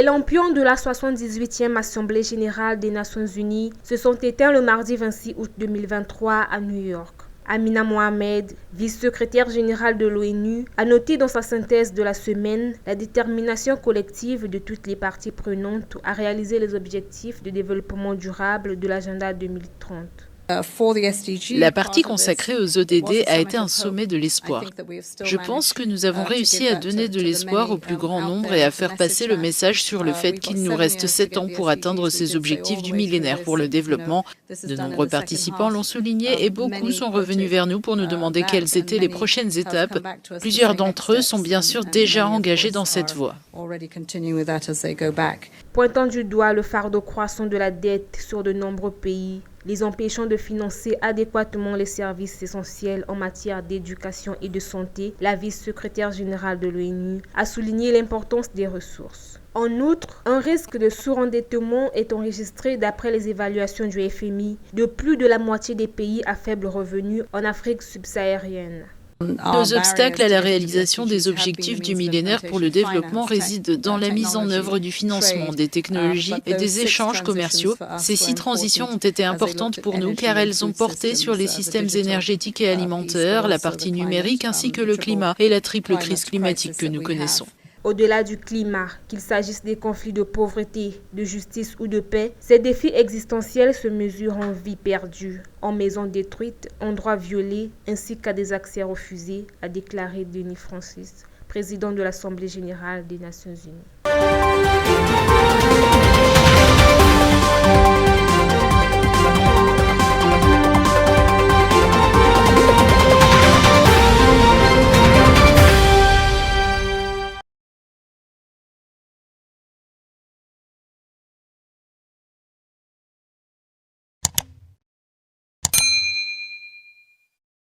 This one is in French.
Les lampions de la 78e Assemblée générale des Nations unies se sont éteints le mardi 26 août 2023 à New York. Amina Mohamed, vice-secrétaire générale de l'ONU, a noté dans sa synthèse de la semaine la détermination collective de toutes les parties prenantes à réaliser les objectifs de développement durable de l'agenda 2030. La partie consacrée aux ODD a été un sommet de l'espoir. Je pense que nous avons réussi à donner de l'espoir au plus grand nombre et à faire passer le message sur le fait qu'il nous reste 7 ans pour atteindre ces objectifs du millénaire pour le développement. De nombreux participants l'ont souligné et beaucoup sont revenus vers nous pour nous demander quelles étaient les prochaines étapes. Plusieurs d'entre eux sont bien sûr déjà engagés dans cette voie. Pointant du doigt le fardeau croissant de la dette sur de nombreux pays, les empêchant de financer adéquatement les services essentiels en matière d'éducation et de santé, la vice-secrétaire générale de l'ONU a souligné l'importance des ressources. En outre, un risque de surendettement est enregistré d'après les évaluations du FMI de plus de la moitié des pays à faible revenu en Afrique subsaharienne. Nos obstacles à la réalisation des objectifs du millénaire pour le développement résident dans la mise en œuvre du financement, des technologies et des échanges commerciaux. Ces 6 transitions ont été importantes pour nous car elles ont porté sur les systèmes énergétiques et alimentaires, la partie numérique ainsi que le climat et la triple crise climatique que nous connaissons. Au-delà du climat, qu'il s'agisse des conflits de pauvreté, de justice ou de paix, ces défis existentiels se mesurent en vies perdues, en maisons détruites, en droits violés, ainsi qu'à des accès refusés, a déclaré Denis Francis, président de l'Assemblée générale des Nations unies.